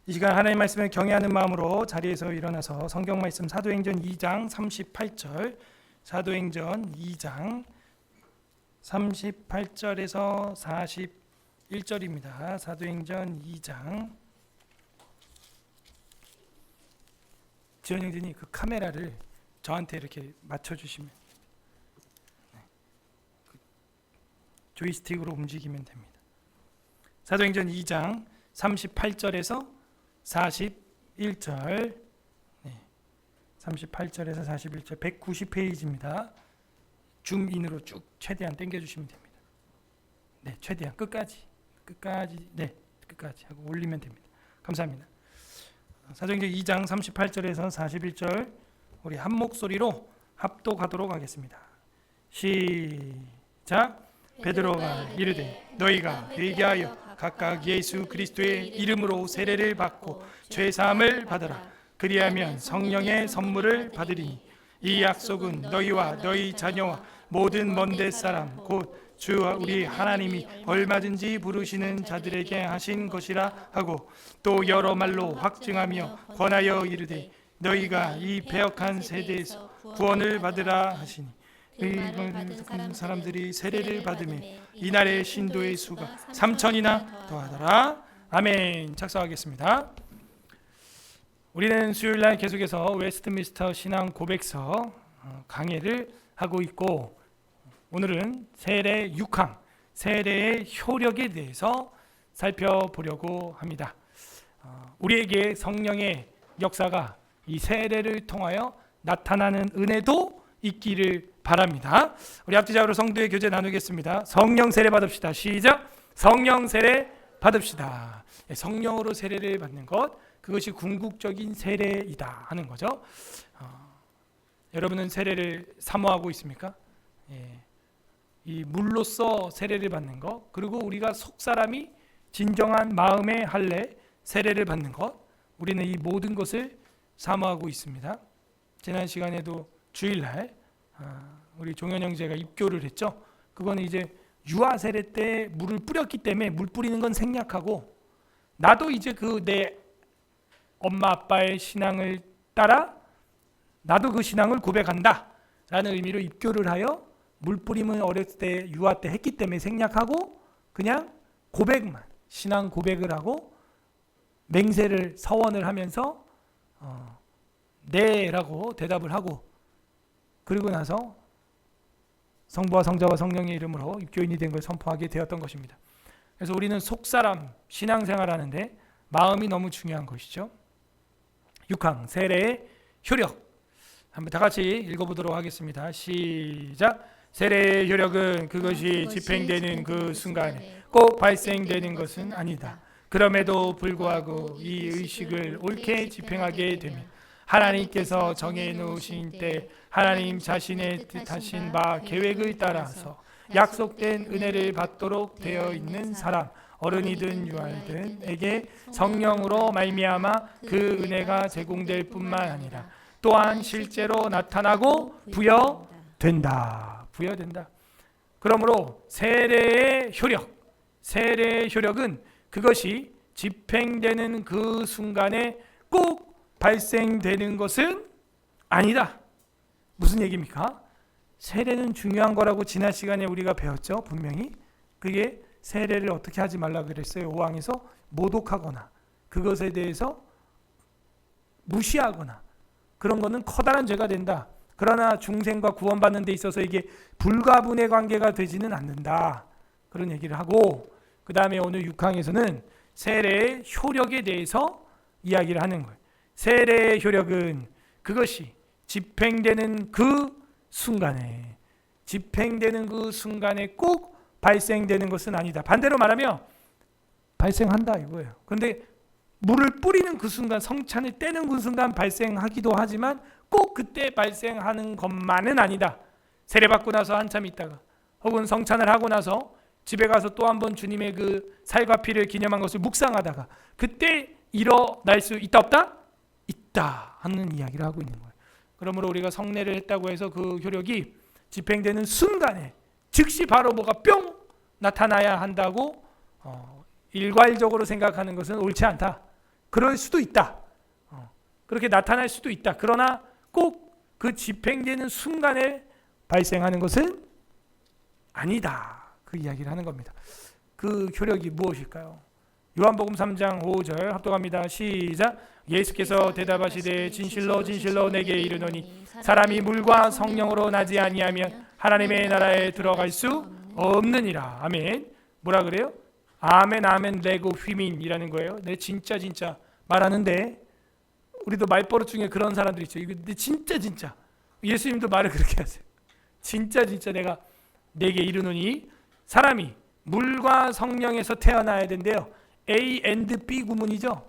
이 시간 하나님의 말씀을 경외하는 마음으로 자리에서 일어나서 성경 말씀 사도행전 2장 38절, 사도행전 2장 38절에서 41절입니다. 사도행전 2장. 지원 형제님 그 카메라를 저한테 이렇게 맞춰주시면, 조이스틱으로 움직이면 됩니다. 사도행전 2장 38절에서 41절, 38절에서 41절, 190페이지입니다. 줌인으로 쭉 최대한 당겨주시면 됩니다. 네, 최대한 끝까지 하고 올리면 됩니다. 감사합니다. 사도행전 2장 38절에서 41절 우리 한 목소리로 합독하도록 하겠습니다. 시작. 베드로가 이르되 너희가 회개하여 각각 예수 그리스도의 이름으로 세례를 받고 죄 사함을 받으라. 그리하면 성령의 선물을 받으리니 이 약속은 너희와 너희 자녀와 모든 먼데 사람 곧 주 우리 하나님이 얼마든지 부르시는 자들에게 하신 것이라 하고 또 여러 말로 확증하며 권하여 이르되 너희가 이 배역한 세대에서 구원을 받으라 하시니 사람들이 세례를 받으며 이날의 신도의 수가 3,000이나 더하더라. 아멘. 착석하겠습니다. 우리는 수요일날 계속해서 웨스트민스터 신앙 고백서 강해를 하고 있고, 오늘은 세례 6항, 세례의 효력에 대해서 살펴보려고 합니다. 우리에게 성령의 역사가 이 세례를 통하여 나타나는 은혜도 있기를 바랍니다. 우리 앞뒤자로 성도의 교제 나누겠습니다. 성령 세례 받읍시다. 시작. 성령 세례 받읍시다. 성령으로 세례를 받는 것, 그것이 궁극적인 세례이다 하는 거죠. 여러분은 세례를 사모하고 있습니까? 이 물로써 세례를 받는 것, 그리고 우리가 속사람이 진정한 마음의 할례 세례를 받는 것, 우리는 이 모든 것을 사모하고 있습니다. 지난 시간에도 주일날 우리 종현 형제가 입교를 했죠. 그거는 이제 유아 세례 때 물을 뿌렸기 때문에 물 뿌리는 건 생략하고, 나도 이제 그 내 엄마 아빠의 신앙을 따라 나도 그 신앙을 고백한다 라는 의미로 입교를 하여 물 뿌림은 어렸을 때 유아 때 했기 때문에 생략하고 그냥 고백만, 신앙 고백을 하고 맹세를 서원을 하면서 네 라고 대답을 하고, 그리고 나서 성부와 성자와 성령의 이름으로 입교인이 된 걸 선포하게 되었던 것입니다. 그래서 우리는 속사람 신앙생활하는데 마음이 너무 중요한 것이죠. 6항 세례의 효력, 한번 다 같이 읽어보도록 하겠습니다. 시작. 세례의 효력은 그것이 집행되는 그 순간에 꼭 발생되는 것은 아니다. 그럼에도 불구하고 이 의식을 옳게 집행하게 되면 하나님께서 정해놓으신 때 하나님 자신의 뜻하신 바 계획을 따라서 약속된 은혜를 받도록 되어 있는 사람, 어른이든 유아이든에게 성령으로 말미암아 그 은혜가 제공될 뿐만 아니라 또한 실제로 나타나고 부여된다. 그러므로 세례의 효력은 그것이 집행되는 그 순간에 꼭 발생되는 것은 아니다. 무슨 얘기입니까? 세례는 중요한 거라고 지난 시간에 우리가 배웠죠. 분명히 그게 세례를 어떻게 하지 말라 그랬어요. 5항에서 모독하거나 그것에 대해서 무시하거나 그런 거는 커다란 죄가 된다. 그러나 중생과 구원받는 데 있어서 이게 불가분의 관계가 되지는 않는다. 그런 얘기를 하고, 그 다음에 오늘 6항에서는 세례의 효력에 대해서 이야기를 하는 거예요. 세례의 효력은 그것이 집행되는 그 순간에 꼭 발생되는 것은 아니다. 반대로 말하면 발생한다 이거예요. 그런데 물을 뿌리는 그 순간, 성찬을 떼는 그 순간 발생하기도 하지만 꼭 그때 발생하는 것만은 아니다. 세례받고 나서 한참 있다가 혹은 성찬을 하고 나서 집에 가서 또 한 번 주님의 그 살과 피를 기념한 것을 묵상하다가 그때 일어날 수 있다 없다? 있다 하는 이야기를 하고 있는 거예요. 그러므로 우리가 성례를 했다고 해서 그 효력이 집행되는 순간에 즉시 바로 뭐가 뿅 나타나야 한다고 일괄적으로 생각하는 것은 옳지 않다. 그럴 수도 있다. 그렇게 나타날 수도 있다. 그러나 꼭 그 집행되는 순간에 발생하는 것은 아니다. 그 이야기를 하는 겁니다. 그 효력이 무엇일까요? 요한복음 3장 5절 합독합니다. 시작. 예수께서 대답하시되 진실로 진실로 내게 이르노니 사람이 물과 성령으로 나지 아니하면 하나님의 나라에 들어갈 수 없느니라. 아멘. 뭐라 그래요? 아멘 아멘 레고 휘민이라는 거예요. 내 진짜 말하는데 우리도 말버릇 중에 그런 사람들 있죠. 이거 진짜 예수님도 말을 그렇게 하세요. 진짜 내게 이르노니 사람이 물과 성령에서 태어나야 된대요. A and B 구문이죠.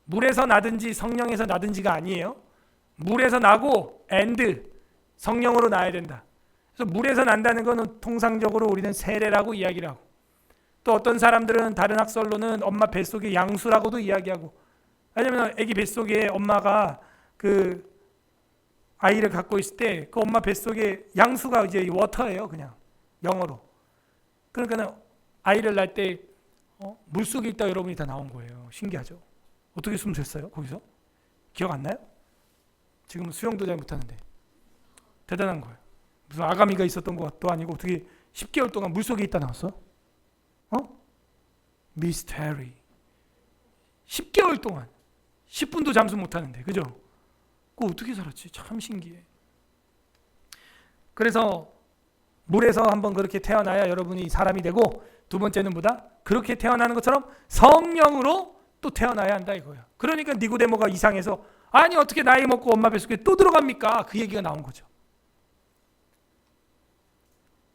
물에서 나든지 성령에서 나든지가 아니에요. 물에서 나고 and 성령으로 나야 된다. 그래서 물에서 난다는 것은 통상적으로 우리는 세례라고 이야기를 하고, 또 어떤 사람들은 다른 학설로는 엄마 뱃속의 양수라고도 이야기하고, 왜냐하면 아기 뱃속에 엄마가 그 아이를 갖고 있을 때 그 엄마 뱃속에 양수가 이제 워터예요. 그냥 영어로. 그러니까 아이를 낳을 때 물속에 있다 여러분이 다 나온 거예요. 신기하죠? 어떻게 숨 쉬었어요? 거기서? 기억 안 나요? 지금은 수영도 잘 못하는데 대단한 거예요. 무슨 아가미가 있었던 것도 아니고 어떻게 10개월 동안 물속에 있다 나왔어? 미스테리. 10개월 동안 10분도 잠수 못하는데, 그죠? 그거 어떻게 살았지? 참 신기해. 그래서 물에서 한번 그렇게 태어나야 여러분이 사람이 되고, 두 번째는 뭐다? 그렇게 태어나는 것처럼 성령으로 또 태어나야 한다 이거야. 그러니까 니고데모가 이상해서 아니 어떻게 나이 먹고 엄마 뱃속에 또 들어갑니까? 그 얘기가 나온 거죠.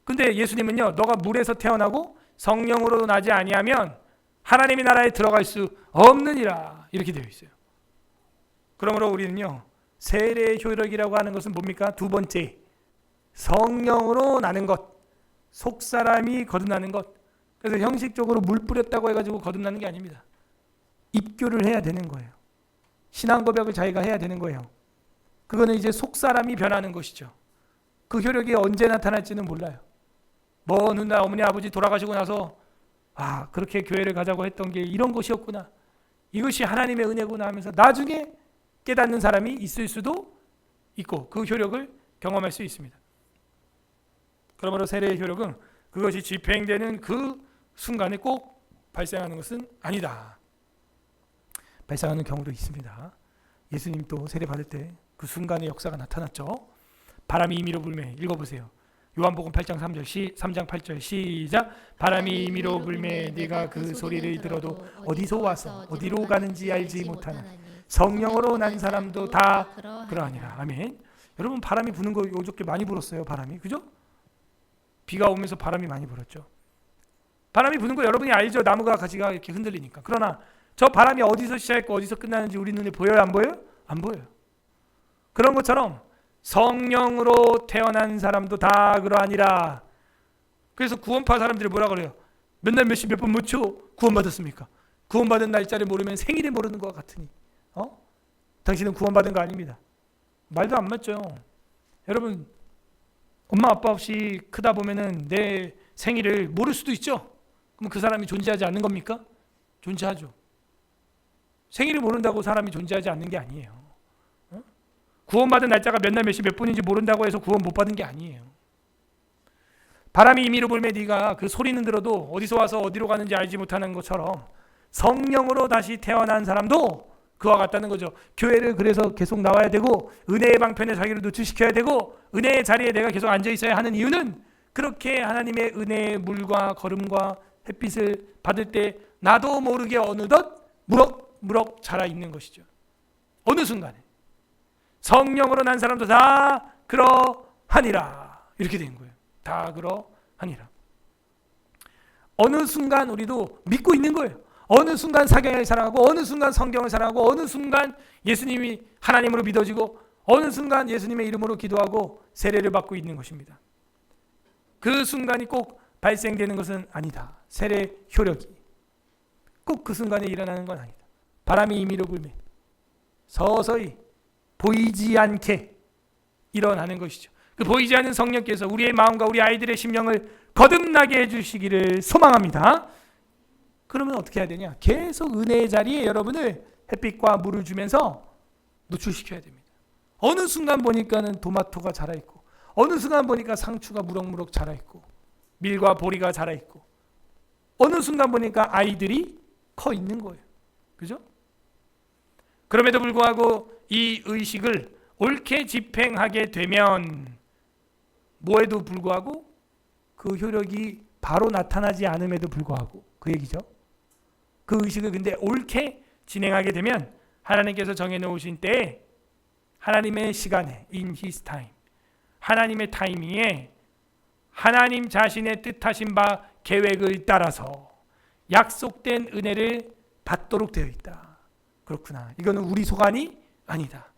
근데 예수님은요, 너가 물에서 태어나고 성령으로 나지 아니하면 하나님의 나라에 들어갈 수 없느니라 이렇게 되어 있어요. 그러므로 우리는요, 세례의 효력이라고 하는 것은 뭡니까? 두 번째, 성령으로 나는 것, 속사람이 거듭나는 것. 그래서 형식적으로 물 뿌렸다고 해가지고 거듭나는 게 아닙니다. 입교를 해야 되는 거예요. 신앙 고백을 자기가 해야 되는 거예요. 그거는 이제 속사람이 변하는 것이죠. 그 효력이 언제 나타날지는 몰라요. 먼 훗날 어머니 아버지 돌아가시고 나서 그렇게 교회를 가자고 했던 게 이런 것이었구나, 이것이 하나님의 은혜구나 하면서 나중에 깨닫는 사람이 있을 수도 있고 그 효력을 경험할 수 있습니다. 그러므로 세례의 효력은 그것이 집행되는 그 순간에 꼭 발생하는 것은 아니다. 발생하는 경우도 있습니다. 예수님도 세례 받을 때 그 순간의 역사가 나타났죠. 바람이 임의로 불매. 읽어보세요. 요한복음 8장 3장 8절 시작. 바람이 임의로 불매 네가 그 소리를 들어도 어디서 와서 어디로 가는지 알지 못하는 성령으로 난 사람도 다 그러하니라. 아멘. 여러분, 바람이 부는 거 요즘 많이 불었어요. 바람이, 그죠? 비가 오면서 바람이 많이 불었죠. 바람이 부는 거 여러분이 알죠? 나무가 가지가 이렇게 흔들리니까. 그러나 저 바람이 어디서 시작했고 어디서 끝나는지 우리 눈에 보여요? 안 보여요? 안 보여요. 그런 것처럼 성령으로 태어난 사람도 다 그러하니라. 그래서 구원파 사람들이 뭐라 그래요? 몇날 몇시 몇 분 몇 초 구원받았습니까? 구원받은 날짜를 모르면 생일을 모르는 것 같으니 당신은 구원받은 거 아닙니다. 말도 안 맞죠. 여러분, 엄마 아빠 없이 크다 보면은 내 생일을 모를 수도 있죠. 그럼 그 사람이 존재하지 않는 겁니까? 존재하죠. 생일을 모른다고 사람이 존재하지 않는 게 아니에요. 구원받은 날짜가 몇 날 몇 시 몇 분인지 모른다고 해서 구원 못 받은 게 아니에요. 바람이 임의로 불매 네가 그 소리는 들어도 어디서 와서 어디로 가는지 알지 못하는 것처럼 성령으로 다시 태어난 사람도 그와 같다는 거죠. 교회를 그래서 계속 나와야 되고 은혜의 방편에 자기를 노출시켜야 되고 은혜의 자리에 내가 계속 앉아 있어야 하는 이유는 그렇게 하나님의 은혜의 물과 거름과 햇빛을 받을 때 나도 모르게 어느덧 무럭무럭 자라 있는 것이죠. 어느 순간에 성령으로 난 사람도 다 그러하니라 이렇게 된 거예요. 다 그러하니라. 어느 순간 우리도 믿고 있는 거예요. 어느 순간 사경을 사랑하고 어느 순간 성경을 사랑하고 어느 순간 예수님이 하나님으로 믿어지고 어느 순간 예수님의 이름으로 기도하고 세례를 받고 있는 것입니다. 그 순간이 꼭 발생되는 것은 아니다. 세례 효력이 꼭 그 순간에 일어나는 건 아니다. 바람이 임의로 불매 서서히 보이지 않게 일어나는 것이죠. 그 보이지 않는 성령께서 우리의 마음과 우리 아이들의 심령을 거듭나게 해주시기를 소망합니다. 그러면 어떻게 해야 되냐? 계속 은혜의 자리에 여러분을 햇빛과 물을 주면서 노출시켜야 됩니다. 어느 순간 보니까는 토마토가 자라있고, 어느 순간 보니까 상추가 무럭무럭 자라있고, 밀과 보리가 자라있고, 어느 순간 보니까 아이들이 커 있는 거예요. 그죠? 그럼에도 불구하고 이 의식을 옳게 집행하게 되면 뭐에도 불구하고 그 효력이 바로 나타나지 않음에도 불구하고, 그 얘기죠. 그 의식을 근데 옳게 진행하게 되면 하나님께서 정해놓으신 때에, 하나님의 시간에, in his time, 하나님의 타이밍에 하나님 자신의 뜻하신 바 계획을 따라서 약속된 은혜를 받도록 되어 있다. 그렇구나. 이거는 우리 소관이 아니다.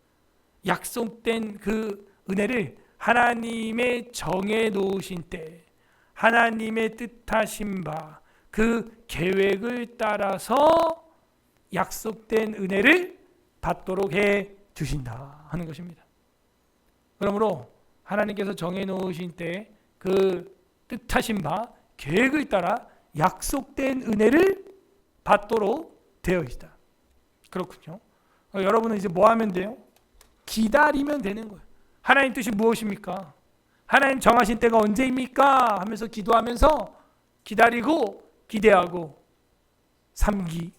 약속된 그 은혜를 하나님의 정해 놓으신 때, 하나님의 뜻하신 바 그 계획을 따라서 약속된 은혜를 받도록 해 주신다 하는 것입니다. 그러므로 하나님께서 정해 놓으신 때 그 뜻하신 바 계획을 따라 약속된 은혜를 받도록 되어 있다. 그렇군요. 여러분은 이제 뭐 하면 돼요? 기다리면 되는 거예요. 하나님 뜻이 무엇입니까? 하나님 정하신 때가 언제입니까? 하면서 기도하면서 기다리고 기대하고, 3기,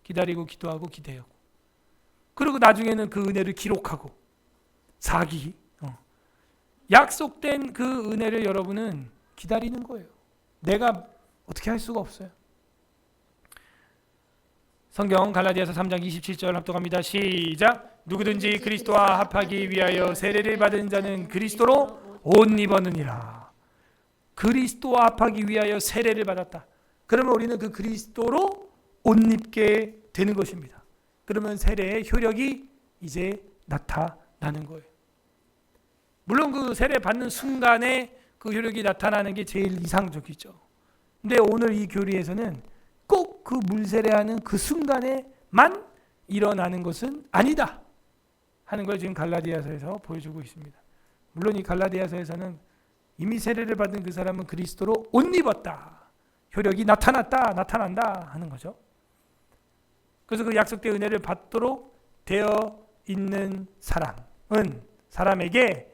기다리고 기도하고 기대하고, 그리고 나중에는 그 은혜를 기록하고, 4기, 약속된 그 은혜를 여러분은 기다리는 거예요. 내가 어떻게 할 수가 없어요. 성경 갈라디아서 3장 27절 합독합니다. 시작. 누구든지 그리스도와 합하기 위하여 세례를 받은 자는 그리스도로 옷 입었느니라. 그리스도와 합하기 위하여 세례를 받았다. 그러면 우리는 그 그리스도로 옷 입게 되는 것입니다. 그러면 세례의 효력이 이제 나타나는 거예요. 물론 그 세례 받는 순간에 그 효력이 나타나는 게 제일 이상적이죠. 근데 오늘 이 교리에서는 꼭 그 물세례하는 그 순간에만 일어나는 것은 아니다 하는 걸 지금 갈라디아서에서 보여주고 있습니다. 물론 이 갈라디아서에서는 이미 세례를 받은 그 사람은 그리스도로 옷 입었다, 효력이 나타난다 하는 거죠. 그래서 그 약속된 은혜를 받도록 되어 있는 사람은, 사람에게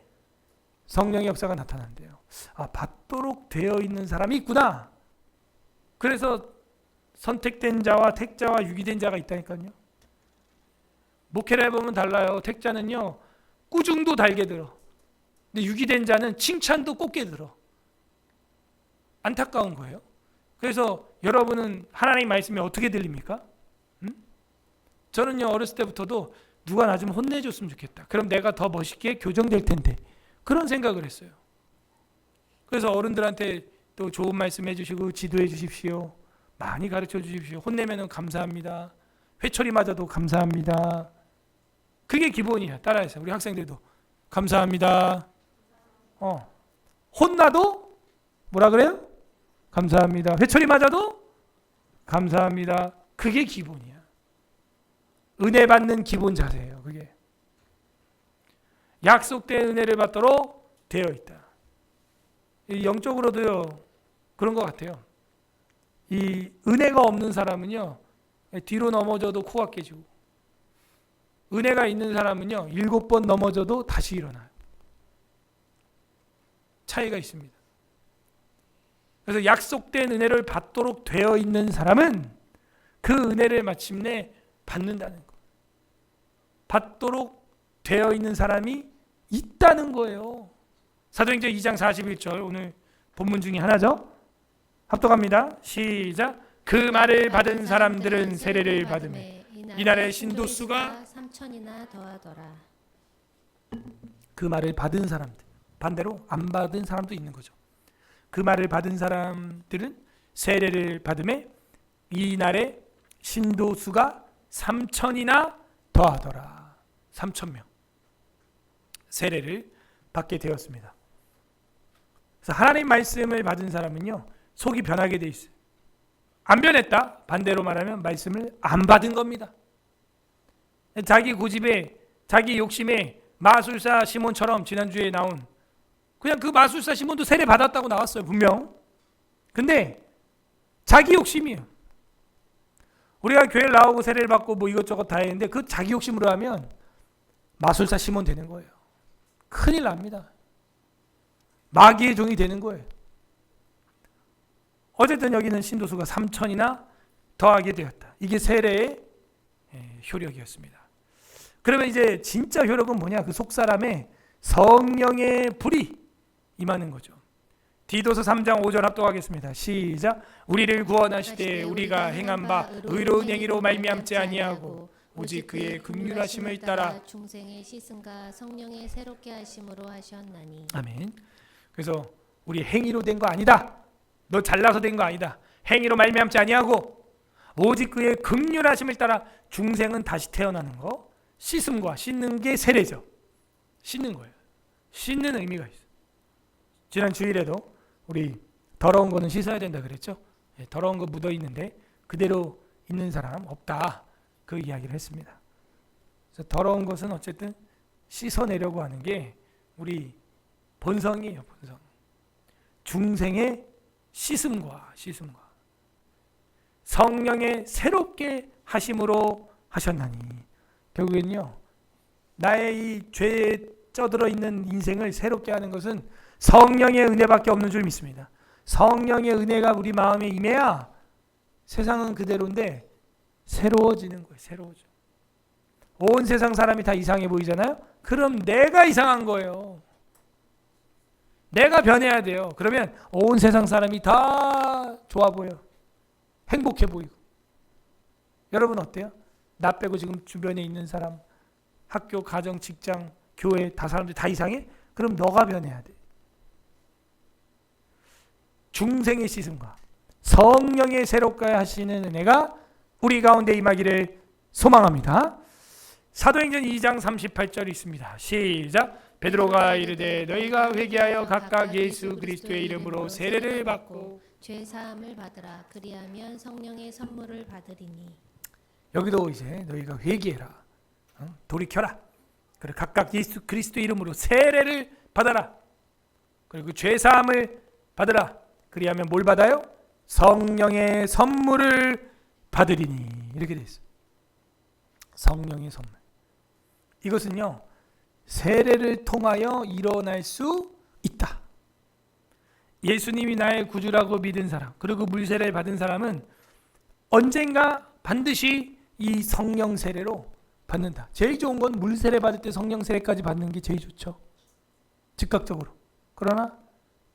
성령의 역사가 나타난대요. 아, 받도록 되어 있는 사람이 있구나. 그래서 선택된 자와 택자와 유기된 자가 있다니까요. 목회를 해보면 달라요. 택자는요, 꾸중도 달게 들어. 근데 유기된 자는 칭찬도 곱게 들어. 안타까운 거예요. 그래서 여러분은 하나님 말씀이 어떻게 들립니까? 저는요, 어렸을 때부터도 누가 나 좀 혼내줬으면 좋겠다. 그럼 내가 더 멋있게 교정될 텐데. 그런 생각을 했어요. 그래서 어른들한테 또 좋은 말씀 해주시고 지도해 주십시오. 많이 가르쳐 주십시오. 혼내면 감사합니다. 회초리 맞아도 감사합니다. 그게 기본이야. 따라해서 우리 학생들도 감사합니다. 혼나도 뭐라 그래요? 감사합니다. 회초리 맞아도 감사합니다. 그게 기본이야. 은혜 받는 기본 자세예요. 그게 약속된 은혜를 받도록 되어 있다. 영적으로도요 그런 것 같아요. 이 은혜가 없는 사람은요, 뒤로 넘어져도 코가 깨지고, 은혜가 있는 사람은요 7번 넘어져도 다시 일어나요. 차이가 있습니다. 그래서 약속된 은혜를 받도록 되어 있는 사람은 그 은혜를 마침내 받는다는 거. 받도록 되어 있는 사람이 있다는 거예요. 사도행전 2장 41절 오늘 본문 중에 하나죠. 합독합니다. 시작. 그 말을 받은 사람들은 세례를 받으매 이날의 신도수가 3천이나 더하더라. 그 말을 받은 사람들, 반대로 안 받은 사람도 있는 거죠. 그 말을 받은 사람들은 세례를 받으매 이날의 신도수가 3천이나 더하더라. 3,000명 세례를 받게 되었습니다. 그래서 하나님 말씀을 받은 사람은요 속이 변하게 돼 있어요. 안 변했다? 반대로 말하면 말씀을 안 받은 겁니다. 자기 고집에, 자기 욕심에 마술사 시몬처럼 지난주에 나온 그냥 그 마술사 시몬도 세례 받았다고 나왔어요. 분명. 근데 자기 욕심이에요. 우리가 교회를 나오고 세례를 받고 뭐 이것저것 다 했는데 그 자기 욕심으로 하면 마술사 시몬 되는 거예요. 큰일 납니다. 마귀의 종이 되는 거예요. 어쨌든 여기는 신도수가 3,000이나 더하게 되었다. 이게 세례의 효력이었습니다. 그러면 이제 진짜 효력은 뭐냐? 그 속사람의 성령의 불이 임하는 거죠. 디도서 3장 5절 합독하겠습니다. 시작. 우리를 구원하시되 우리가 행한 바 의로운 행위로 말미암지 아니하고 오직 그의 긍휼하심을 따라 중생의 씻음과 성령의 새롭게 하심으로 하셨나니. 아멘. 그래서 우리 행위로 된 거 아니다. 너 잘나서 된 거 아니다. 행위로 말미암지 아니하고 오직 그의 긍휼하심을 따라 중생은 다시 태어나는 거. 씻음과 씻는 게 세례죠. 씻는 거예요. 씻는 의미가 있어요. 지난 주일에도 우리 더러운 거는 씻어야 된다 그랬죠. 더러운 거 묻어 있는데 그대로 있는 사람 없다. 그 이야기를 했습니다. 그래서 더러운 것은 어쨌든 씻어내려고 하는 게 우리 본성이에요. 본성. 중생의 씻음과 성령의 새롭게 하심으로 하셨나니. 결국엔요, 나의 이 죄에 쩌들어 있는 인생을 새롭게 하는 것은 성령의 은혜밖에 없는 줄 믿습니다. 성령의 은혜가 우리 마음에 임해야 세상은 그대로인데 새로워지는 거예요. 새로워져. 온 세상 사람이 다 이상해 보이잖아요. 그럼 내가 이상한 거예요. 내가 변해야 돼요. 그러면 온 세상 사람이 다 좋아 보여. 행복해 보이고. 여러분 어때요? 나 빼고 지금 주변에 있는 사람, 학교, 가정, 직장, 교회 다 사람들 다 이상해? 그럼 너가 변해야 돼. 중생의 씻음과 성령의 새롭게 하시는 은혜가 우리 가운데 임하기를 소망합니다. 사도행전 2장 38절 있습니다. 시작. 베드로가 이르되 너희가 회개하여 각각 예수 그리스도의 이름으로 세례를 받고 죄 사함을 받으라. 그리하면 성령의 선물을 받으리니. 여기도 이제 너희가 회개해라. 돌이켜라. 그리고 각각 예수 그리스도 이름으로 세례를 받아라. 그리고 죄 사함을 받으라. 그리하면 뭘 받아요? 성령의 선물을 받으리니. 이렇게 돼 있어요. 성령의 선물. 이것은요, 세례를 통하여 일어날 수 있다. 예수님이 나의 구주라고 믿은 사람, 그리고 물세례를 받은 사람은 언젠가 반드시 이 성령 세례로 받는다. 제일 좋은 건 물세례 받을 때 성령 세례까지 받는 게 제일 좋죠. 즉각적으로. 그러나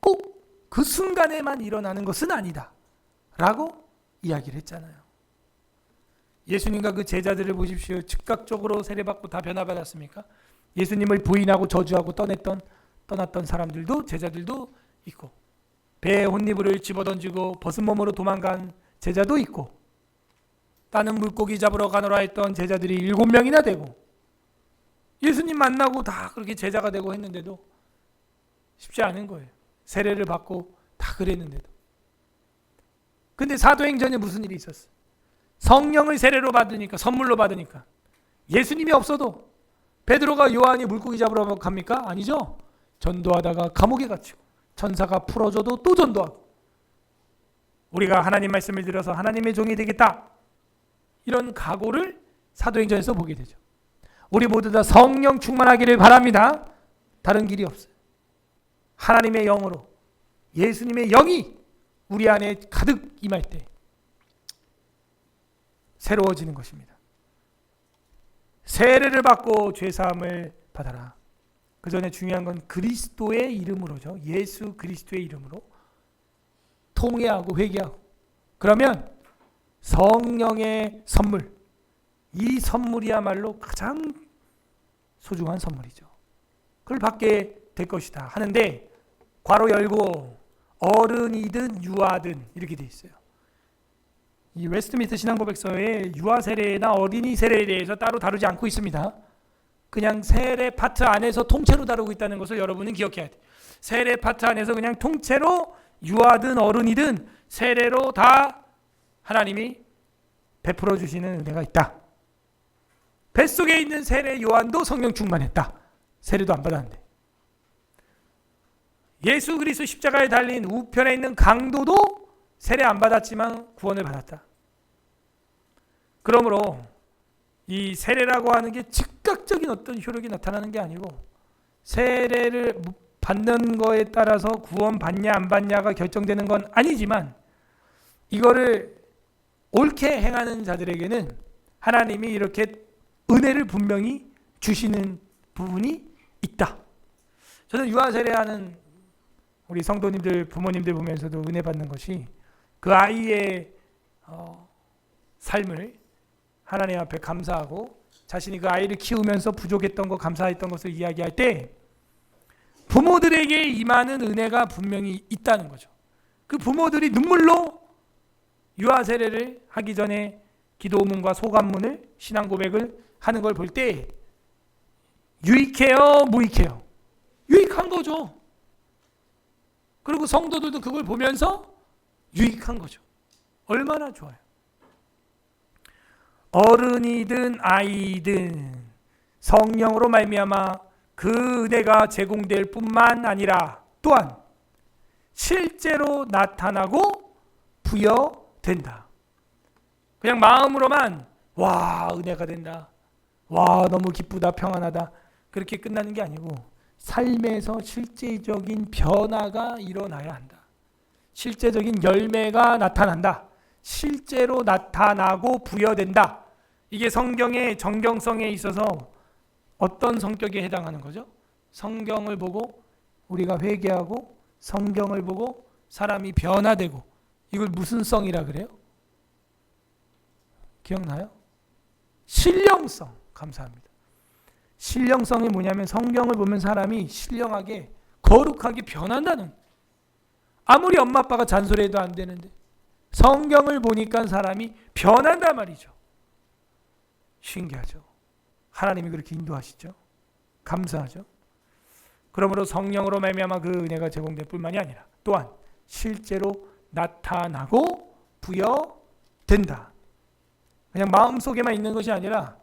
꼭 그 순간에만 일어나는 것은 아니다. 라고 이야기를 했잖아요. 예수님과 그 제자들을 보십시오. 즉각적으로 세례받고 다 변화받았습니까? 예수님을 부인하고 저주하고 떠났던 사람들도, 제자들도 있고, 배에 혼니부를 집어던지고 벗은 몸으로 도망간 제자도 있고, 다른 물고기 잡으러 가노라 했던 제자들이 7명이나 되고, 예수님 만나고 다 그렇게 제자가 되고 했는데도 쉽지 않은 거예요. 세례를 받고 다 그랬는데도. 근데 사도행전에 무슨 일이 있었어요? 성령을 세례로 받으니까, 선물로 받으니까 예수님이 없어도 베드로가 요한이 물고기 잡으러 갑니까? 아니죠. 전도하다가 감옥에 갇히고 천사가 풀어줘도 또 전도하고, 우리가 하나님 말씀을 들어서 하나님의 종이 되겠다, 이런 각오를 사도행전에서 보게 되죠. 우리 모두 다 성령 충만하기를 바랍니다. 다른 길이 없어요. 하나님의 영으로, 예수님의 영이 우리 안에 가득 임할 때 새로워지는 것입니다. 세례를 받고 죄사함을 받아라. 그 전에 중요한 건 그리스도의 이름으로죠. 예수 그리스도의 이름으로 통회하고 회개하고, 그러면 성령의 선물, 이 선물이야말로 가장 소중한 선물이죠. 그걸 받게 될 것이다 하는데, 괄호 열고 어른이든 유아든 이렇게 돼 있어요. 이 웨스트민스터 신앙고백서에 유아 세례나 어린이 세례에 대해서 따로 다루지 않고 있습니다. 그냥 세례 파트 안에서 통째로 다루고 있다는 것을 여러분은 기억해야 돼요. 세례 파트 안에서 그냥 통째로 유아든 어른이든 세례로 다 하나님이 베풀어 주시는 은혜가 있다. 뱃속에 있는 세례 요한도 성령 충만했다. 세례도 안 받았는데. 예수 그리스도 십자가에 달린 우편에 있는 강도도 세례 안 받았지만 구원을 받았다. 그러므로 이 세례라고 하는 게 즉각적인 어떤 효력이 나타나는 게 아니고 세례를 받는 거에 따라서 구원 받냐 안 받냐가 결정되는 건 아니지만 이거를 옳게 행하는 자들에게는 하나님이 이렇게 은혜를 분명히 주시는 부분이 있다. 저는 유아 세례하는 우리 성도님들 부모님들 보면서도 은혜 받는 것이 그 아이의 삶을 하나님 앞에 감사하고 자신이 그 아이를 키우면서 부족했던 것 감사했던 것을 이야기할 때 부모들에게 임하는 은혜가 분명히 있다는 거죠. 그 부모들이 눈물로 유아 세례를 하기 전에 기도문과 소감문을 신앙 고백을 하는 걸 볼 때 유익해요, 무익해요? 유익한 거죠. 그리고 성도들도 그걸 보면서 유익한 거죠. 얼마나 좋아요. 어른이든 아이든 성령으로 말미암아 그 은혜가 제공될 뿐만 아니라 또한 실제로 나타나고 부여된다. 그냥 마음으로만 와 은혜가 된다, 와 너무 기쁘다, 평안하다 그렇게 끝나는 게 아니고 삶에서 실제적인 변화가 일어나야 한다. 실제적인 열매가 나타난다. 실제로 나타나고 부여된다. 이게 성경의 정경성에 있어서 어떤 성격에 해당하는 거죠? 성경을 보고 우리가 회개하고 성경을 보고 사람이 변화되고, 이걸 무슨 성이라 그래요? 기억나요? 신령성. 감사합니다. 신령성이 뭐냐면 성경을 보면 사람이 신령하게 거룩하게 변한다는, 아무리 엄마 아빠가 잔소리해도 안 되는데 성경을 보니까 사람이 변한단 말이죠. 신기하죠. 하나님이 그렇게 인도하시죠. 감사하죠. 그러므로 성령으로 말미암아 그 은혜가 제공될 뿐만이 아니라 또한 실제로 나타나고 부여된다. 그냥 마음속에만 있는 것이 아니라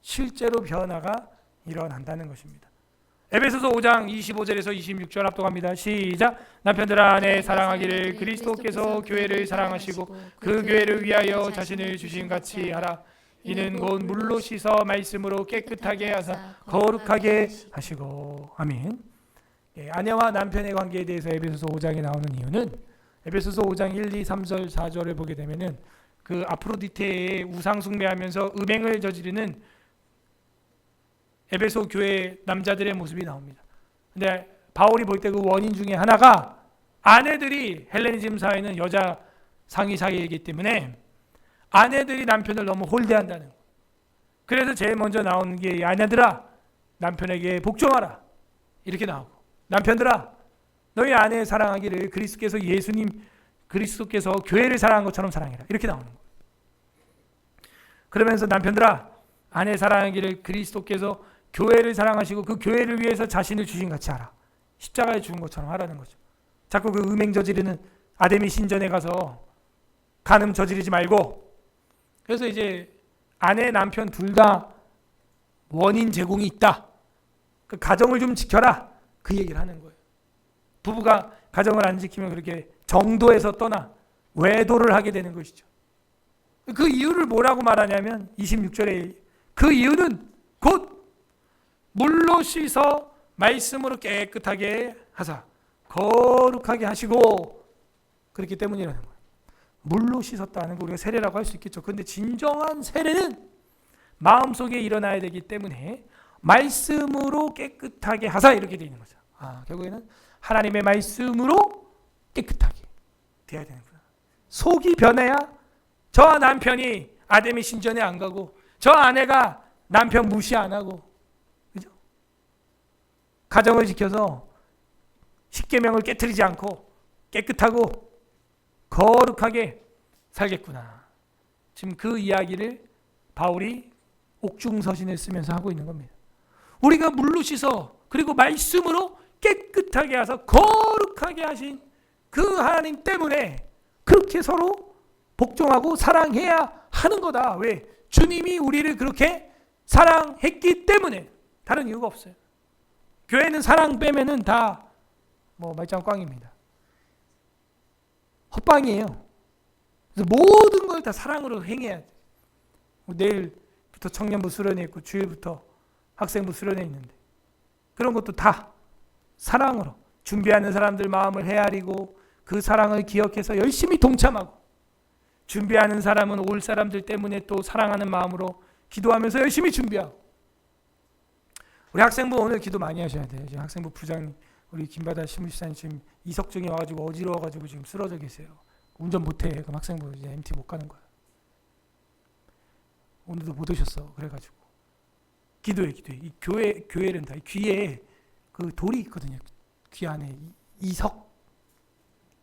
실제로 변화가 일어난다는 것입니다. 에베소서 5장 25절에서 26절 합독합니다. 시작. 남편들아 아내 사랑하기를 그리스도께서 교회를 사랑하시고 그 교회를 위하여 자신을 주신 같이 하라. 이는 곧 물로 씻어 말씀으로 깨끗하게 하사 거룩하게 하시고. 아멘. 아내와 남편의 관계에 대해서 에베소서 5장에 나오는 이유는 에베소서 5장 1, 2, 3절, 4절을 보게 되면은 그 아프로디테의 우상 숭배하면서 음행을 저지르는 에베소 교회 남자들의 모습이 나옵니다. 근데 바울이 볼 때 그 원인 중에 하나가 아내들이 헬레니즘 사회는 여자 상위 사회이기 때문에 아내들이 남편을 너무 홀대한다는 거예요. 그래서 제일 먼저 나오는 게 아내들아 남편에게 복종하라 이렇게 나오고, 남편들아 너희 아내 사랑하기를 그리스도께서 교회를 사랑한 것처럼 사랑해라 이렇게 나오는 거예요. 그러면서 남편들아 아내 사랑하기를 그리스도께서 교회를 사랑하시고 그 교회를 위해서 자신을 주신 같이 하라. 십자가에 죽은 것처럼 하라는 거죠. 자꾸 그 음행 저지르는 아데미 신전에 가서 간음 저지르지 말고, 그래서 이제 아내 남편 둘 다 원인 제공이 있다. 그 가정을 좀 지켜라. 그 얘기를 하는 거예요. 부부가 가정을 안 지키면 그렇게 정도에서 떠나 외도를 하게 되는 것이죠. 그 이유를 뭐라고 말하냐면 26절에 그 이유는 곧 물로 씻어 말씀으로 깨끗하게 하사 거룩하게 하시고, 그렇기 때문이라는 거예요. 물로 씻었다는 거 우리가 세례라고 할 수 있겠죠. 그런데 진정한 세례는 마음속에 일어나야 되기 때문에 말씀으로 깨끗하게 하사 이렇게 되어 있는 거죠. 결국에는 하나님의 말씀으로 깨끗하게 되어야 되는구나. 속이 변해야 저 남편이 아데미 신전에 안 가고 저 아내가 남편 무시 안 하고, 그죠? 가정을 지켜서 십계명을 깨트리지 않고 깨끗하고 거룩하게 살겠구나. 지금 그 이야기를 바울이 옥중서신을 쓰면서 하고 있는 겁니다. 우리가 물로 씻어 그리고 말씀으로 깨끗하게 하셔서 거룩하게 하신 그 하나님 때문에 그렇게 서로 복종하고 사랑해야 하는 거다. 왜? 주님이 우리를 그렇게 사랑했기 때문에. 다른 이유가 없어요. 교회는 사랑 빼면은 다 말짱 꽝입니다. 헛방이에요. 그래서 모든 걸 다 사랑으로 행해야 돼. 내일부터 청년부 수련회 있고 주일부터 학생부 수련회 있는데 그런 것도 다 사랑으로 준비하는 사람들 마음을 헤아리고 그 사랑을 기억해서 열심히 동참하고 준비하는 사람은 올 사람들 때문에 또 사랑하는 마음으로 기도하면서 열심히 준비하고 우리 학생부 오늘 기도 많이 하셔야 돼요. 지금 학생부 부장님 우리 김바다 신무시사님 지금 이석증이 와가지고 어지러워가지고 지금 쓰러져 계세요. 운전 못해. 그럼 학생부 이제 MT 못 가는 거야. 오늘도 못 오셨어. 그래가지고 기도해. 이 교회는 다 귀에 그 돌이 있거든요. 귀 안에 이석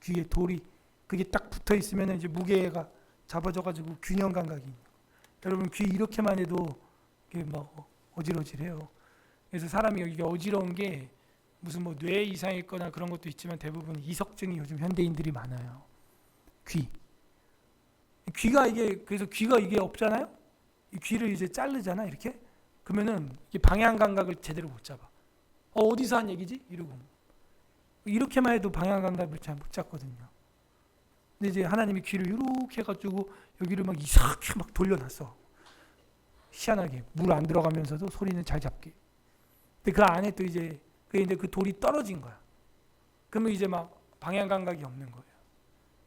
귀에 돌이 그게 딱 붙어 있으면 이제 무게가 잡아져가지고 균형 감각이 있는 거예요. 여러분 귀 이렇게만 해도 이게 막 어질어질해요. 그래서 사람이 이게 어지러운 게 무슨 뭐 뇌 이상이 있거나 그런 것도 있지만 대부분 이석증이 요즘 현대인들이 많아요. 귀가 이게 그래서 귀가 이게 없잖아요. 이 귀를 이제 자르잖아 이렇게. 그러면은 이게 방향 감각을 제대로 못 잡아. 어디서 한 얘기지? 이러고 이렇게만 해도 방향 감각을 잘 못 잡거든요. 근데 이제 하나님이 귀를 이렇게 해가지고 여기를 막 이상하게 막 돌려놨어. 희한하게 물 안 들어가면서도 소리는 잘 잡게. 근데 그 안에 또 이제 그 돌이 떨어진 거야. 그러면 이제 막 방향 감각이 없는 거예요.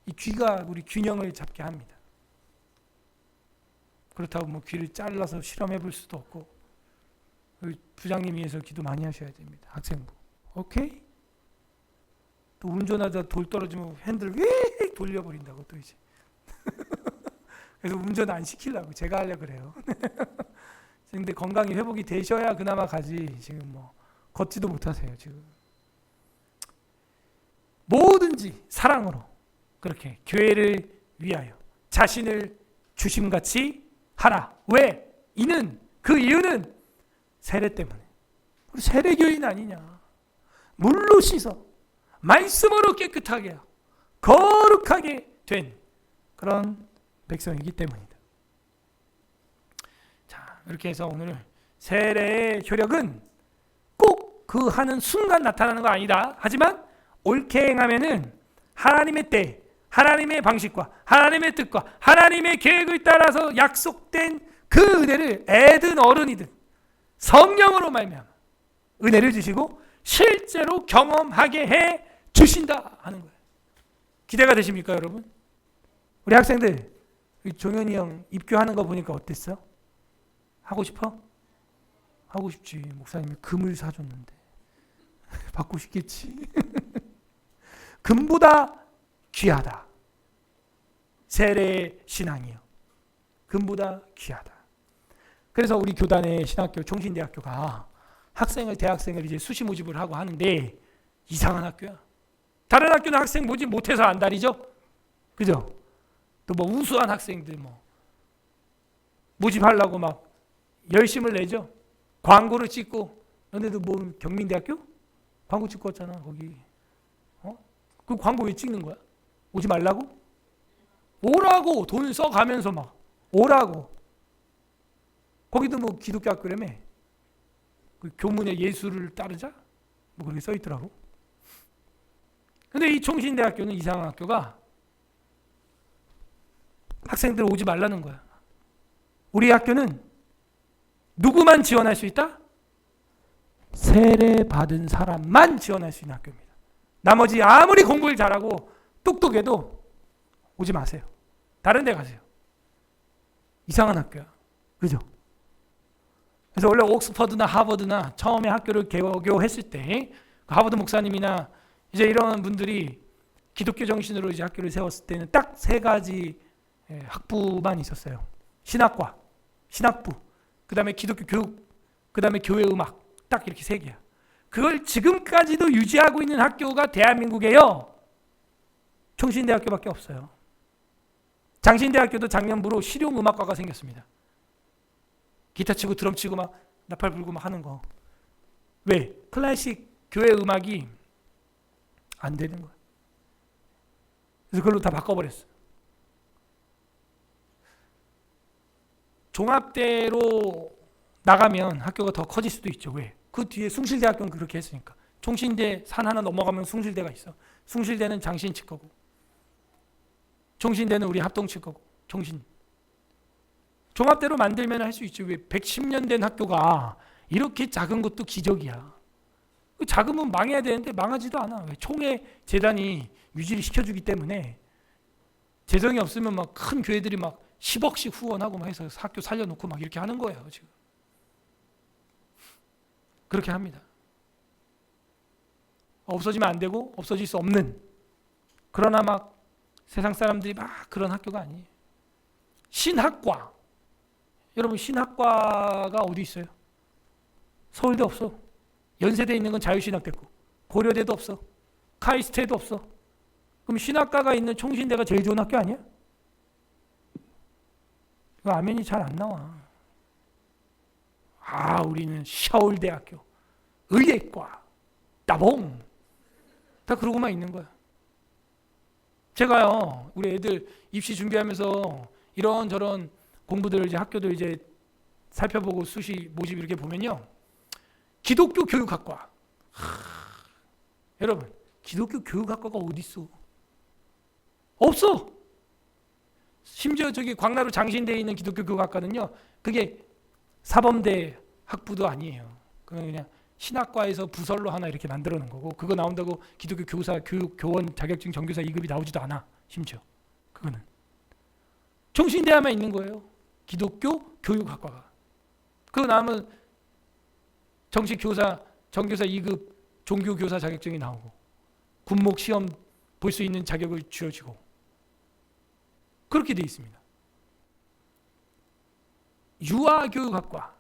이 귀가 우리 균형을 잡게 합니다. 그렇다고 뭐 귀를 잘라서 실험해 볼 수도 없고 부장님 위해서 기도 많이 하셔야 됩니다. 학생부. 오케이? 또 운전하다 돌 떨어지면 핸들 휙 돌려버린다고 또 이제. 그래서 운전 안 시키려고 제가 하려고 그래요. 근데 건강이 회복이 되셔야 그나마 가지 지금 뭐 걷지도 못하세요 지금. 뭐든지 사랑으로 그렇게 교회를 위하여 자신을 주심같이 하라. 왜? 그 이유는 세례 때문에. 우리 세례교인 아니냐. 물로 씻어 말씀으로 깨끗하게 하고 거룩하게 된 그런 백성이기 때문이다. 자, 이렇게 해서 오늘 세례의 효력은 꼭 그 하는 순간 나타나는 거 아니다. 하지만 옳게 행하면은 하나님의 때, 하나님의 방식과 하나님의 뜻과 하나님의 계획을 따라서 약속된 그 은혜를 애든 어른이든 성령으로 말미암아 은혜를 주시고 실제로 경험하게 해 주신다 하는 거예요. 기대가 되십니까, 여러분? 우리 학생들 종현이 형 입교하는 거 보니까 어땠어? 하고 싶어? 하고 싶지. 목사님이 금을 사줬는데 받고 싶겠지. 금보다 귀하다. 세례의 신앙이요. 금보다 귀하다. 그래서 우리 교단의 신학교 총신대학교가 대학생을 이제 수시 모집을 하고 하는데 이상한 학교야. 다른 학교는 학생 모집 못해서 안 다니죠? 그죠? 또 뭐 우수한 학생들 뭐 모집하려고 막 열심을 내죠. 광고를 찍고. 너네도 뭐 경민대학교? 광고 찍고 왔잖아 거기. 그 광고 왜 찍는 거야? 오지 말라고? 오라고 돈 써가면서 막 오라고. 거기도 뭐 기독교 학교라며. 그 교문에 예수를 따르자? 뭐 그렇게 써 있더라고. 근데 이 총신대학교는 이상한 학교가 학생들 오지 말라는 거야. 우리 학교는 누구만 지원할 수 있다? 세례 받은 사람만 지원할 수 있는 학교입니다. 나머지 아무리 공부를 잘하고 똑똑해도 오지 마세요. 다른 데 가세요. 이상한 학교야. 그죠? 그래서 원래 옥스퍼드나 하버드나 처음에 학교를 개교했을 때 하버드 목사님이나 이제 이런 분들이 기독교 정신으로 이제 학교를 세웠을 때는 딱 세 가지 학부만 있었어요. 신학과, 신학부, 그 다음에 기독교 교육, 그 다음에 교회 음악. 딱 이렇게 세 개야. 그걸 지금까지도 유지하고 있는 학교가 대한민국에요. 총신대학교밖에 없어요. 장신대학교도 작년부로 실용음악과가 생겼습니다. 기타 치고 드럼 치고 막 나팔 불고 막 하는 거. 왜? 클래식 교회 음악이 안 되는 거야. 그래서 그걸로 다 바꿔버렸어. 종합대로 나가면 학교가 더 커질 수도 있죠. 왜? 그 뒤에 숭실대학교는 그렇게 했으니까. 총신대 산 하나 넘어가면 숭실대가 있어. 숭실대는 장신 칠 거고, 총신대는 우리 합동 칠 거고, 총신. 종합대로 만들면 할 수 있지. 왜 110년 된 학교가 이렇게 작은 것도 기적이야. 작으면 망해야 되는데 망하지도 않아. 왜? 총회 재단이 유지를 시켜주기 때문에 재정이 없으면 막 큰 교회들이 막 10억씩 후원하고 막 해서 학교 살려놓고 막 이렇게 하는 거예요. 지금 그렇게 합니다. 없어지면 안 되고 없어질 수 없는, 그러나 막 세상 사람들이 막 그런 학교가 아니에요. 신학과, 여러분 신학과가 어디 있어요? 서울대 없어. 연세대에 있는 건 자유신학대 있고, 고려대도 없어, 카이스트에도 없어. 그럼 신학과가 있는 총신대가 제일 좋은 학교 아니야? 이거 아멘이 잘 안 나와. 우리는 서울대학교 의예과 따봉 다 그러고만 있는 거야. 제가요, 우리 애들 입시 준비하면서 이런저런 공부들 이제 학교들 이제 살펴보고 수시 모집 이렇게 보면요, 기독교 교육학과. 여러분, 기독교 교육학과가 어디 있어? 없어. 심지어 저기 광나루 장신대에 있는 기독교 교육학과는요, 그게 사범대 학부도 아니에요. 그냥 신학과에서 부설로 하나 이렇게 만들어 놓은 거고, 그거 나온다고 기독교 교사 교육 교원 자격증 정교사 2급이 나오지도 않아. 심지어 그거는 총신대에만 있는 거예요. 기독교 교육학과가. 그거 나오면 정식 교사 정교사 2급 종교교사 자격증이 나오고, 군목 시험 볼 수 있는 자격을 주어지고, 그렇게 돼 있습니다. 유아교육학과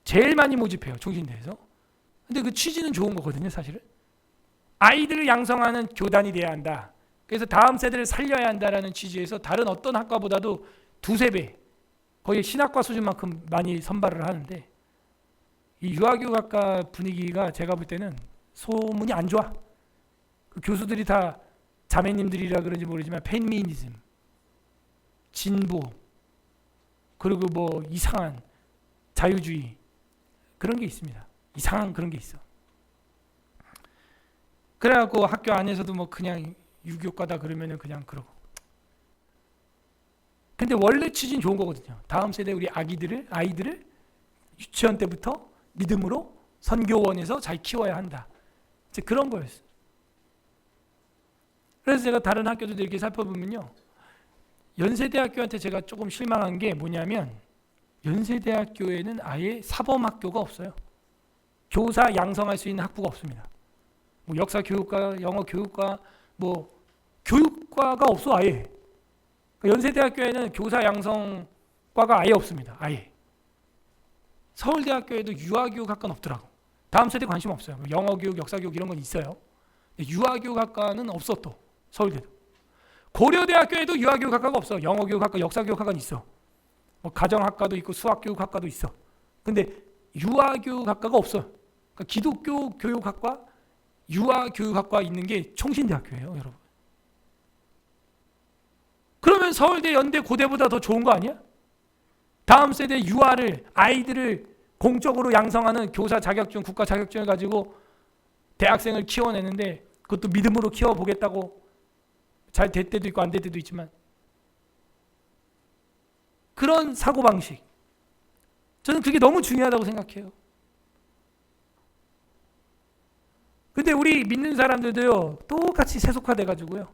제일 많이 모집해요, 총신대에서. 근데 그 취지는 좋은 거거든요, 사실은. 아이들을 양성하는 교단이 돼야 한다. 그래서 다음 세대를 살려야 한다라는 취지에서 다른 어떤 학과보다도 두세 배, 거의 신학과 수준만큼 많이 선발을 하는데, 이 유아교육학과 분위기가 제가 볼 때는 소문이 안 좋아. 그 교수들이 다 자매님들이라 그런지 모르지만 페미니즘, 진보, 그리고 뭐 이상한 자유주의, 그런 게 있습니다. 이상한 그런 게 있어. 그래갖고 학교 안에서도 뭐 그냥 유교과다 그러면은 그냥 그러고. 근데 원래 취지는 좋은 거거든요. 다음 세대 우리 아이들을 유치원 때부터 믿음으로 선교원에서 잘 키워야 한다. 이제 그런 거였어요. 그래서 제가 다른 학교도 이렇게 살펴보면요, 연세대학교한테 제가 조금 실망한 게 뭐냐면, 연세대학교에는 아예 사범학교가 없어요. 교사 양성할 수 있는 학부가 없습니다. 뭐 역사교육과, 영어교육과, 뭐 교육과가 없어 아예. 연세대학교에는 교사 양성과가 아예 없습니다. 아예. 서울대학교에도 유아교육학과는 없더라고. 다음 세대 관심 없어요. 영어교육, 역사교육 이런 건 있어요. 유아교육학과는 없어. 또 서울대도. 고려대학교에도 유아교육학과가 없어. 영어교육학과, 역사교육학과는 있어. 뭐 가정학과도 있고 수학교육학과도 있어. 근데 유아교육학과가 없어. 그러니까 기독교 교육학과, 유아교육학과 있는 게 총신대학교예요, 여러분. 그러면 서울대, 연대, 고대보다 더 좋은 거 아니야? 다음 세대 유아를, 아이들을 공적으로 양성하는 교사 자격증, 국가 자격증을 가지고 대학생을 키워내는데, 그것도 믿음으로 키워보겠다고 잘 될 때도 있고 안 될 때도 있지만, 그런 사고방식, 저는 그게 너무 중요하다고 생각해요. 근데 우리 믿는 사람들도요, 똑같이 세속화돼가지고요,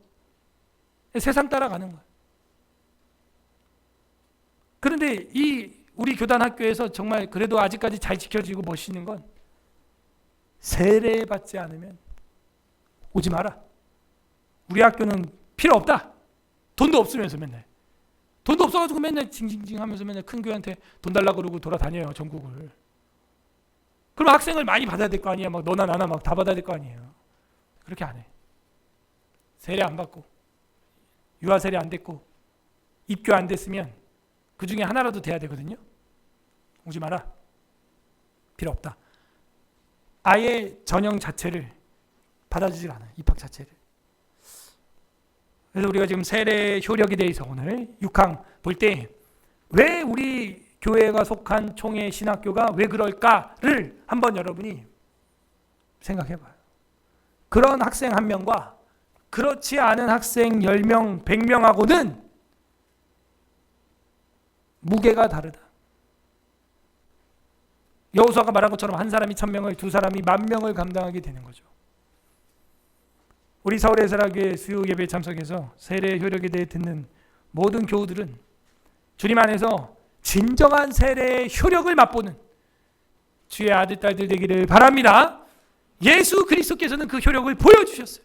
세상 따라가는 거예요. 그런데 이 우리 교단 학교에서 정말 그래도 아직까지 잘 지켜지고 멋있는 건, 세례받지 않으면 오지 마라. 우리 학교는 필요 없다. 돈도 없으면서 맨날. 돈도 없어가지고 맨날 징징징 하면서 맨날 큰 교회한테 돈 달라고 그러고 돌아다녀요, 전국을. 그럼 학생을 많이 받아야 될 거 아니야. 막 너나 나나 막 다 받아야 될 거 아니에요. 그렇게 안 해. 세례 안 받고, 유아 세례 안 됐고, 입교 안 됐으면 그 중에 하나라도 돼야 되거든요. 오지 마라. 필요 없다. 아예 전형 자체를 받아주질 않아요, 입학 자체를. 그래서 우리가 지금 세례 효력에 대해서 오늘 6항 볼 때, 왜 우리 교회가 속한 총회 신학교가 왜 그럴까를 한번 여러분이 생각해봐요. 그런 학생 한 명과 그렇지 않은 학생 10명, 100명하고는 무게가 다르다. 여호수아가 말한 것처럼 한 사람이 1000명을, 두 사람이 10,000명을 감당하게 되는 거죠. 우리 서울의 사랑교회 수요 예배에 참석해서 세례의 효력에 대해 듣는 모든 교우들은 주님 안에서 진정한 세례의 효력을 맛보는 주의 아들, 딸들 되기를 바랍니다. 예수 그리스도께서는 그 효력을 보여주셨어요.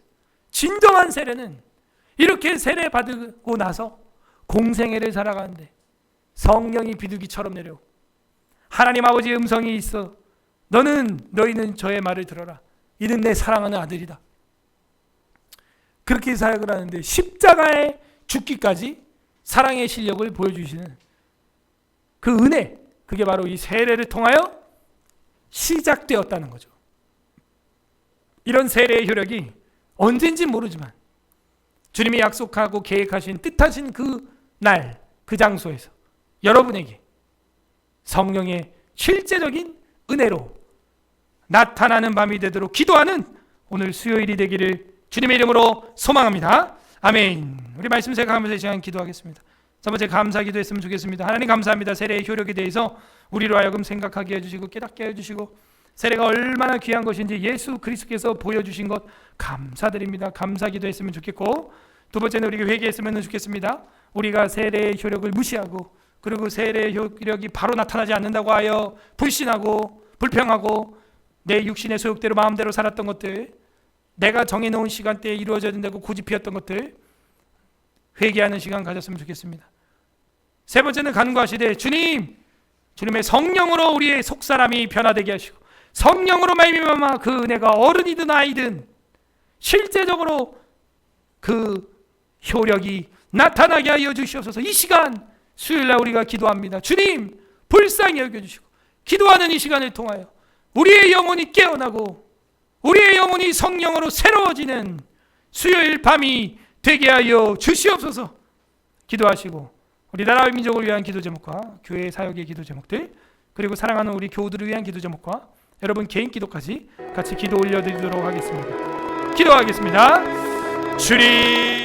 진정한 세례는 이렇게 세례 받고 나서 공생애를 살아가는데 성령이 비둘기처럼 내려 하나님 아버지의 음성이 있어 너희는 저의 말을 들어라. 이는 내 사랑하는 아들이다. 그렇게 사역을 하는데 십자가에 죽기까지 사랑의 실력을 보여주시는 그 은혜, 그게 바로 이 세례를 통하여 시작되었다는 거죠. 이런 세례의 효력이 언젠지 모르지만 주님이 약속하고 계획하신 뜻하신 그 날, 그 장소에서 여러분에게 성령의 실제적인 은혜로 나타나는 밤이 되도록 기도하는 오늘 수요일이 되기를 주님의 이름으로 소망합니다. 아멘. 우리 말씀 생각하면서 이 시간 기도하겠습니다. 첫 번째 감사 기도했으면 좋겠습니다. 하나님 감사합니다. 세례의 효력에 대해서 우리로 하여금 생각하게 해주시고 깨닫게 해주시고 세례가 얼마나 귀한 것인지 예수 그리스도께서 보여주신 것 감사드립니다. 감사 기도했으면 좋겠고, 두 번째는 우리가 회개했으면 좋겠습니다. 우리가 세례의 효력을 무시하고 그리고 세례의 효력이 바로 나타나지 않는다고 하여 불신하고 불평하고 내 육신의 소욕대로 마음대로 살았던 것들, 내가 정해놓은 시간대에 이루어져야 된다고 고집피웠던 것들 회개하는 시간 가졌으면 좋겠습니다. 세 번째는 간구하시되 주님의 성령으로 우리의 속사람이 변화되게 하시고 성령으로 말미암아 그 은혜가 어른이든 아이든 실제적으로 그 효력이 나타나게 하여 주시옵소서. 이 시간 수요일날 우리가 기도합니다. 주님 불쌍히 여겨주시고 기도하는 이 시간을 통하여 우리의 영혼이 깨어나고 우리의 영혼이 성령으로 새로워지는 수요일 밤이 되게 하여 주시옵소서. 기도하시고 우리 나라와 민족을 위한 기도 제목과 교회 사역의 기도 제목들, 그리고 사랑하는 우리 교우들을 위한 기도 제목과 여러분 개인 기도까지 같이 기도 올려드리도록 하겠습니다. 기도하겠습니다. 주님